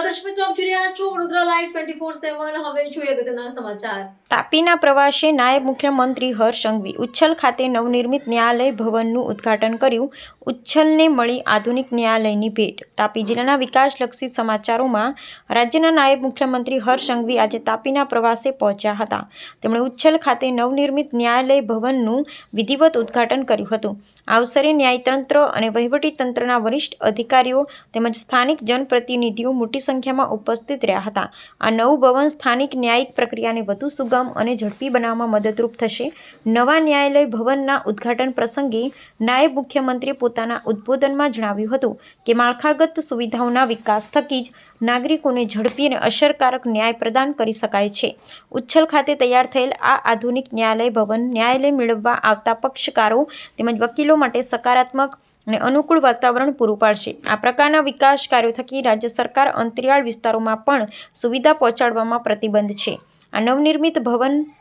દર્શક મિત્રો, આપ જોઈ રહ્યા છો વડોદરા લાઈવ 24/7. હવે જોઈએ અગત્યના સમાચાર. તાપીના પ્રવાસે નાયબ મુખ્યમંત્રી હર્ષ સંઘવી ઉચ્છલ ખાતે નવનિર્મિત ન્યાયાલય ભવનનું ઉદ્ઘાટન કર્યું. ઉચ્છલને મળી આધુનિક ન્યાયાલયની ભેટ. તાપી જિલ્લાના વિકાસલક્ષી સમાચારોમાં રાજ્યના નાયબ મુખ્યમંત્રી હર્ષ સંઘવી આજે તાપીના પ્રવાસે પહોંચ્યા હતા. તેમણે ઉચ્છલ ખાતે નવનિર્મિત ન્યાયાલય ભવનનું વિધિવત ઉદ્ઘાટન કર્યું હતું. આ અવસરે ન્યાયતંત્ર અને વહીવટીતંત્રના વરિષ્ઠ અધિકારીઓ તેમજ સ્થાનિક જનપ્રતિનિધિઓ મોટી સંખ્યામાં ઉપસ્થિત રહ્યા હતા. આ નવું ભવન સ્થાનિક ન્યાયિક પ્રક્રિયાને વધુ સુગમ અને ઝડપી બનાવવામાં મદદરૂપ થશે. નવા ન્યાયાલય ભવનના ઉદ્ઘાટન પ્રસંગે નાયબ મુખ્યમંત્રીએ પોતાના ઉદ્બોધનમાં જણાવ્યું હતું કે માળખાગત સુવિધાઓના વિકાસ થકી જ નાગરિકોને ઝડપી અને અસરકારક ન્યાય પ્રદાન કરી શકાય છે. ઉચ્છલ ખાતે તૈયાર થયેલ આ આધુનિક ન્યાયાલય ભવન ન્યાયાલય મેળવવા આવતા પક્ષકારો તેમજ વકીલો માટે સકારાત્મક અને અનુકૂળ વાતાવરણ પૂરું પાડશે. આ પ્રકારના વિકાસ કાર્યો થકી રાજ્ય સરકાર અંતરિયાળ વિસ્તારોમાં પણ સુવિધા પહોંચાડવામાં પ્રતિબદ્ધ છે. આ નવનિર્મિત ભવનમાં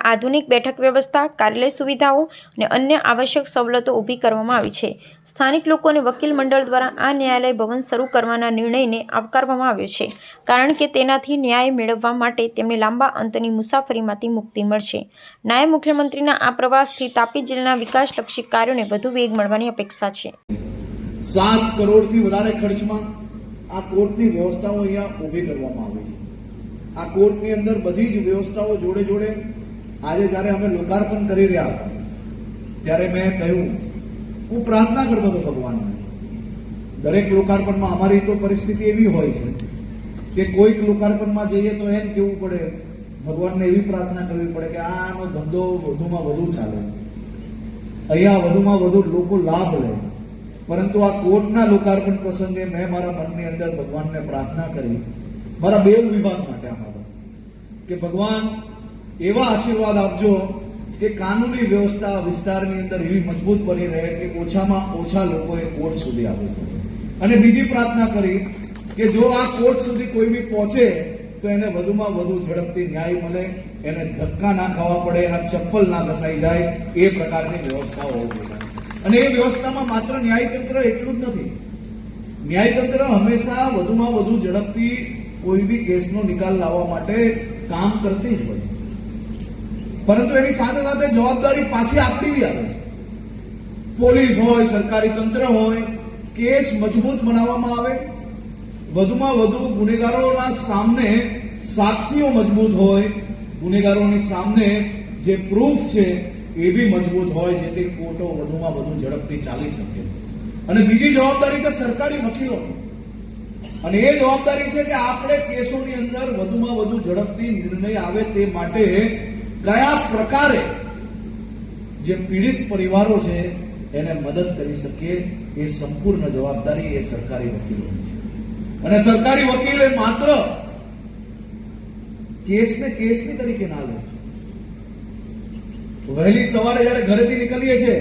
આધુનિક બેઠક વ્યવસ્થા, કાર્યાલય સુવિધાઓ અને અન્ય આવશ્યક સવલતો ઊભી કરવામાં આવી છે. સ્થાનિક લોકો અને વકીલ મંડળ દ્વારા આ ન્યાયાલય ભવન શરૂ કરવાના નિર્ણયને આવકારવામાં આવ્યો છે, કારણ કે તેનાથી ન્યાય મેળવવા માટે તેમને લાંબા અંતરની મુસાફરીમાંથી મુક્તિ મળશે. નાયબ મુખ્યમંત્રીના આ પ્રવાસથી તાપી જિલ્લાના વિકાસલક્ષી કાર્યોને વધુ વેગ મળવાની અપેક્ષા છે. 7 કરોડથી વધારે ખર્ચમાં આ કોર્ટની વ્યવસ્થાઓ અહીંયા ઊભી કરવામાં આવી છે. આ કોર્ટની અંદર બધી જ વ્યવસ્થાઓ જોડે જોડે આજે જ્યારે અમે લોકાર્પણ કરી રહ્યા હતા ત્યારે મેં કહ્યું, હું પ્રાર્થના કરતો હતો ભગવાનને. દરેક લોકાર્પણમાં અમારી તો પરિસ્થિતિ એવી હોય છે કે કોઈક લોકાર્પણમાં જઈએ તો એમ કહેવું પડે, ભગવાનને એવી પ્રાર્થના કરવી પડે કે આનો ધંધો વધુમાં વધુ ચાલે, અહીંયા વધુમાં વધુ લોકો લાભ લે. પરંતુ આ કોર્ટના લોકાર્પણ પ્રસંગે મેં મારા મનની અંદર ભગવાનને પ્રાર્થના કરી, મારા 2 વિભાગ માટે આમાં કે ભગવાન એવા આશીર્વાદ આપજો કે કાનૂની વ્યવસ્થા વિસ્તારની અંદર એવી મજબૂત બની રહે કે ઓછામાં ઓછા લોકોએ કોર્ટ સુધી આવવું પડે. અને બીજી પ્રાર્થના કરી કે જો આ કોર્ટ સુધી કોઈ બી પહોંચે તો એને વધુમાં વધુ ઝડપથી ન્યાય મળે, એને ધક્કા ના ખાવા પડે, એના ચપ્પલ ના ઘસાઈ જાય, એ પ્રકારની વ્યવસ્થાઓ હોવી જોઈએ. અને એ વ્યવસ્થામાં માત્ર ન્યાયતંત્ર એટલું જ નથી. ન્યાયતંત્ર હંમેશા વધુમાં વધુ ઝડપથી કોઈ બી કેસનો નિકાલ લાવવા માટે કામ કરતી જ હોય, પરંતુ એની સાથે સાથે જવાબદારી પાછી આપતી બી આવે છે. પોલીસ હોય, સરકારી તંત્ર હોય, કેસ મજબૂત બનાવવામાં આવે, વધુમાં વધુ ગુનેગારોના સામે સાક્ષીઓ મજબૂત હોય, ગુનેગારોની સામે જે પ્રૂફ છે એ બી મજબૂત હોય, જેથી કોર્ટો વધુમાં વધુ ઝડપથી ચાલી શકે. અને બીજી જવાબદારી છે સરકારી વકીલોની, અને એ જવાબદારી છે કે આપણે કેસોની અંદર વધુમાં વધુ ઝડપથી નિર્ણય આવે તે માટે કયા પ્રકારે જે પીડિત પરિવારો છે એને મદદ કરી શકીએ, એ સંપૂર્ણ જવાબદારી એ સરકારી વકીલોની છે. અને સરકારી વકીલે માત્ર કેસને કેસની તરીકે ના લે. વહેલી સવારે જયારે ઘરેથી નીકળીએ છીએ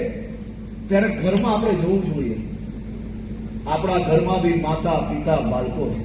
ત્યારે ઘરમાં આપણે જોવું જોઈએ, આપણા ઘરમાં બી માતા, પિતા, બાળકો છે.